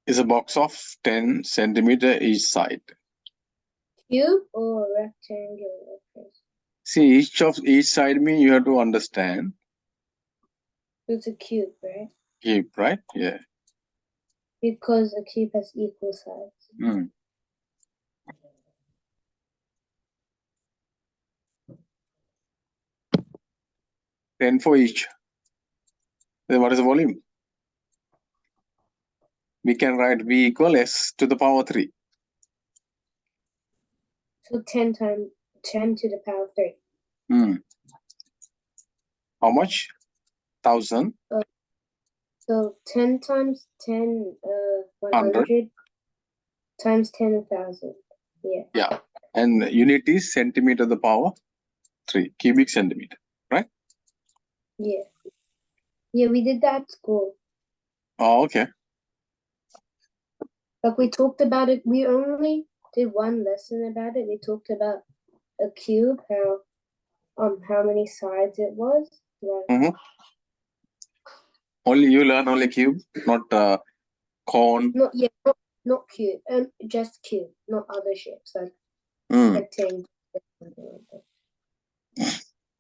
is a box of 10 centimeter each side. Cube or rectangular? See, each side mean you have to understand. It's a cube, right? Cube, right? Yeah. Because a cube has equal sides. Mm. Ten for each. Then what is the volume? We can write V equal S to the power 3. So 10 times 10 to the power 3. Mm. How much? 1,000. So 10 times 10, 100 times 10,000. Yeah. Yeah. And unit is centimeter to the power 3, cubic centimeter, right? Yeah. Yeah, we did that at school. Oh, okay. Like we talked about it. We only did one lesson about it. We talked about a cube, how many sides it was. Like, Only you learn only cube, not cone. Not cube, just cube, not other shapes like rectangle.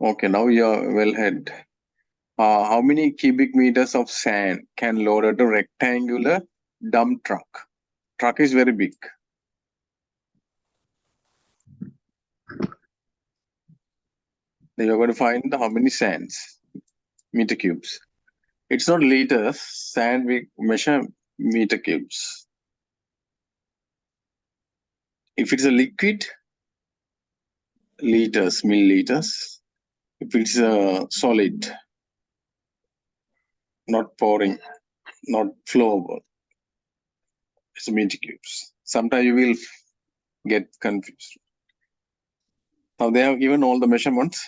Okay, now you're well ahead. How many cubic meters of sand can load at a rectangular dump truck? Truck is very big. Then you're going to find how many sands, meter cubes. It's not liters, sand we measure meter cubes. If it's a liquid, liters, milliliters. If it's a solid, not pouring, not flowable, it's meter cubes. Sometimes you will get confused. Now they have given all the measurements.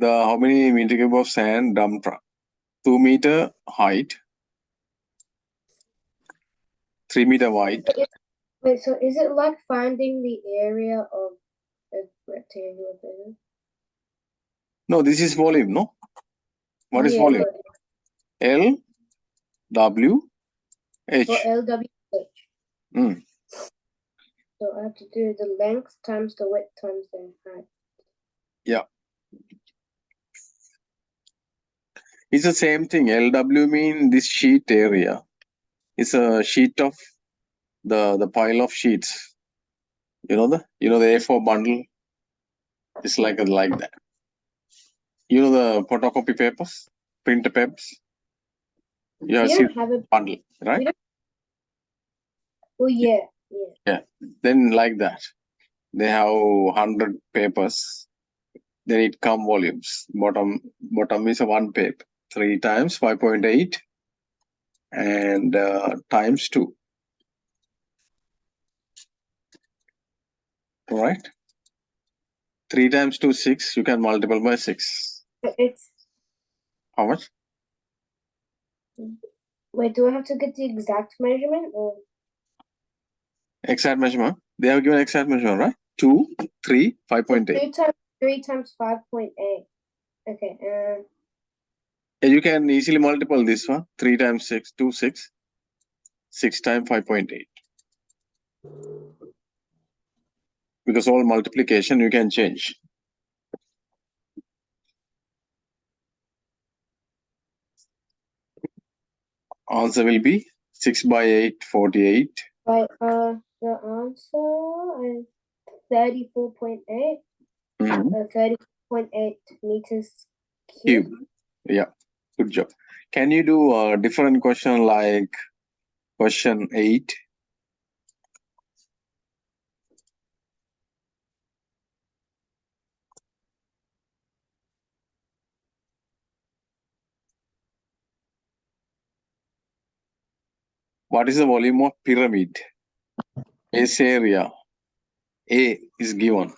How many meter cube of sand dump truck? 2 meter height, 3 meter wide. Wait, so is it like finding the area of a rectangular prism? No, this is volume, no? What is volume? L, W, H. Or LWH. Mm. So I have to do the length times the width times the height. Yeah. It's the same thing. LW mean this sheet area. It's a sheet of the pile of sheets. You know the A4 bundle. It's like that. You know the photocopy papers, printer papers. You have seen a bundle, right? Oh yeah. Yeah. Then like that, they have 100 papers. Then it come volumes. Bottom is a one paper. 3 times 5.8 and times 2. Right? 3 times 2, 6. You can multiply by 6. It's how much? Wait, do I have to get the exact measurement or Exact measurement. They have given exact measurement, right? 2, 3, 5.8. 3 times 5.8. Okay. You can easily multiple this one. 3 times 6, 2, 6. 6 times 5.8. Because all multiplication you can change. Answer will be 6 by 8, 48. Right, the answer is 34.8. 30.8 meters cube. Yeah, good job. Can you do a different question like question 8? What is the volume of pyramid? Base area A is given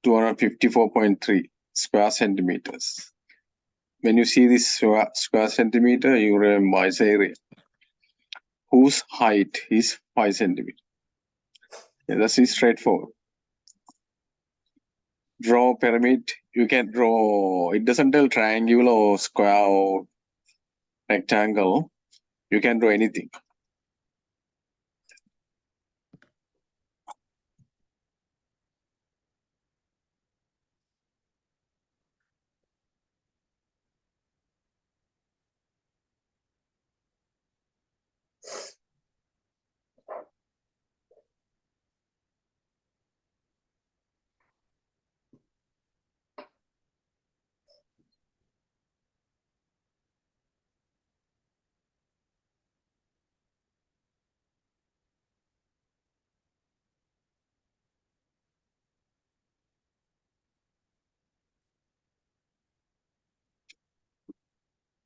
254.3 square centimeters. when you see this square centimeter, you remember its area, whose height is 5 centimeters. Yeah, that's straightforward. Draw pyramid. You can draw. It doesn't tell triangle or square or rectangle. You can draw anything.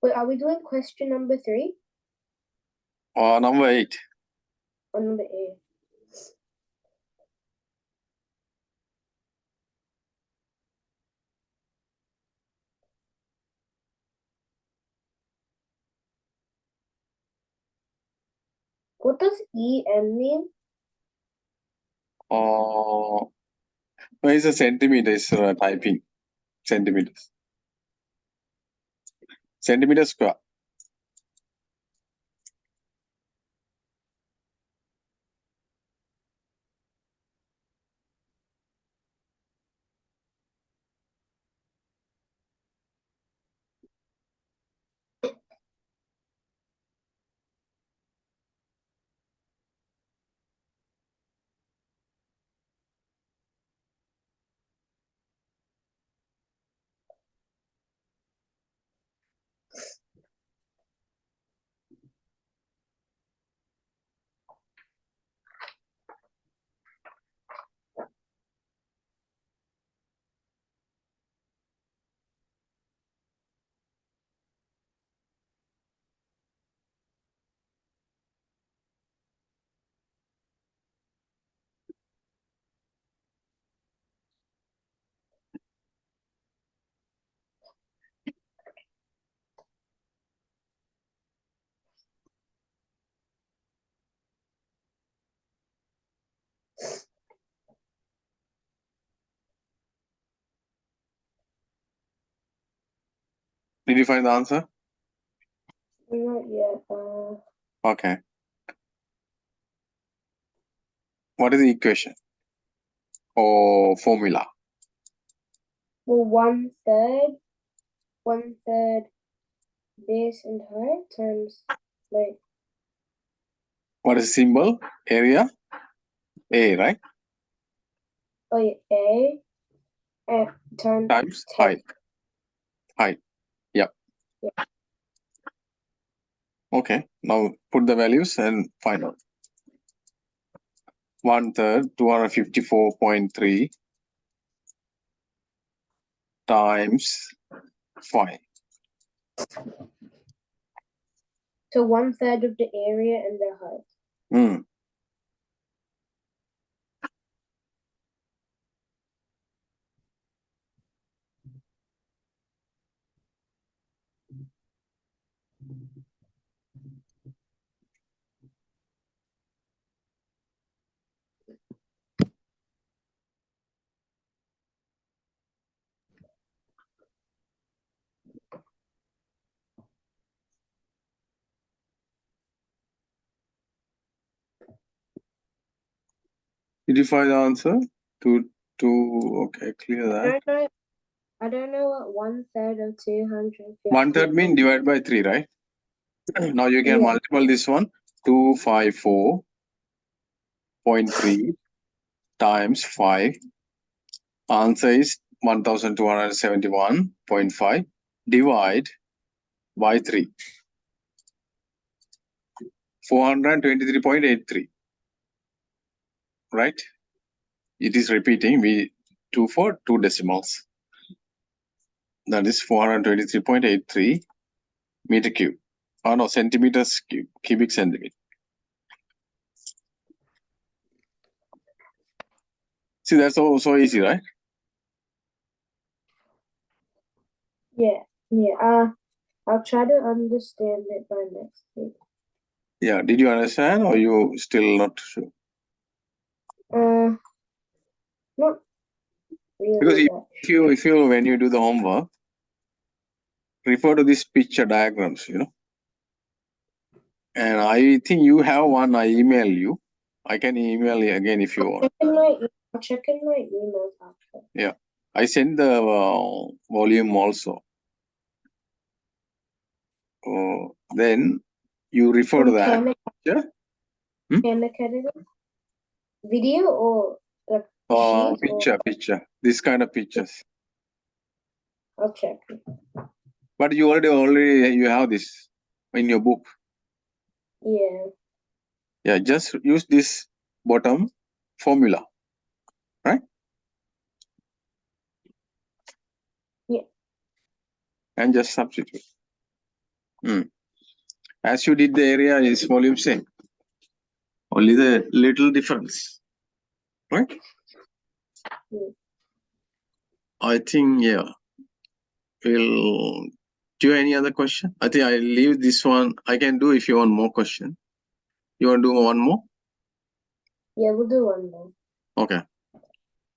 Wait, are we doing question number 3? Number 8. Or number 8? What does EM mean? No, it's a centimeter. It's typing centimeters. Centimeter square. Did you find the answer? Not yet. Okay. What is the equation or formula? Well, 1/3 base and height times like What is the symbol? Area? A, right? A times Times 10. height. Height. Yep. Yeah. Okay. Now put the values and find out. 1/3, 254.3 times 5. So 1/3 of the area and the height. Hmm. Did you find the answer? Okay, clear that. I don't know what 1/3 of 250. 1/3 mean divide by 3, right? Now you can Yeah. multiple this one. 254.3 times 5. Answer is 1271.5. Divide by 3. 423.83. Right? It is repeating. We 2 for 2 decimals. That is 423.83 meter cube. Oh no, centimeters cube, cubic centimeter. See, that's so easy, right? Yeah. Yeah, I'll try to understand it by next week. Yeah, did you understand or you still not sure? Not really. Because that if you when you do the homework, refer to these picture diagrams, you know. And I think you have one. I email you. I can email you again if you want. I'll check in my emails after. Yeah, I send the volume also. Then you refer to that picture. Can I get it? Video or like sheet? Picture. This kind of pictures. I'll check. But you already you have this in your book. Yeah. Yeah, just use this bottom formula, right? Yeah. And just substitute. As you did the area is volume same. Only the little difference, right? Yeah. I think, yeah. Do you have any other question? I think I leave this one. I can do if you want more question. You want to do one more? Yeah, we'll do one more. Okay.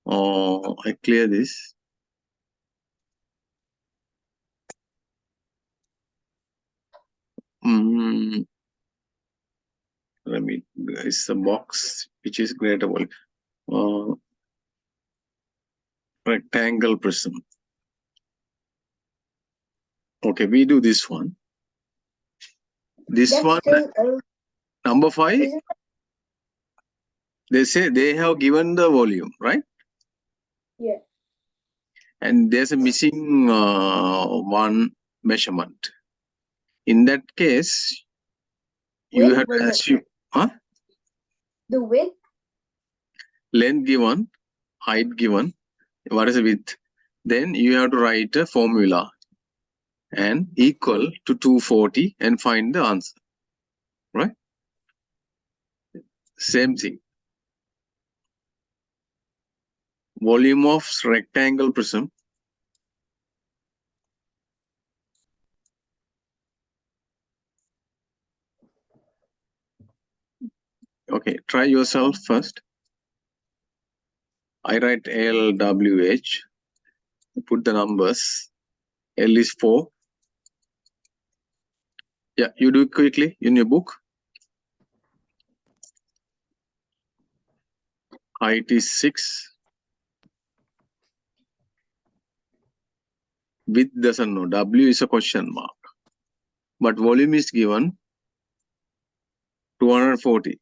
I clear this. Let me, it's a box which is greater volume. Rectangle prism. Okay, we do this one. This That's one, still, number 5. They say they have given the volume, right? Yeah. And there's a missing one measurement. In that case, you have to assume, the width, length given, height given, what is the width? Then you have to write a formula and equal to 240 and find the answer, right? Same thing. Volume of rectangle prism. Okay, try yourself first. I write LWH, put the numbers. L is 4. Yeah, you do it quickly in your book. Height is 6. Width doesn't know. W is a question mark. But volume is given 240.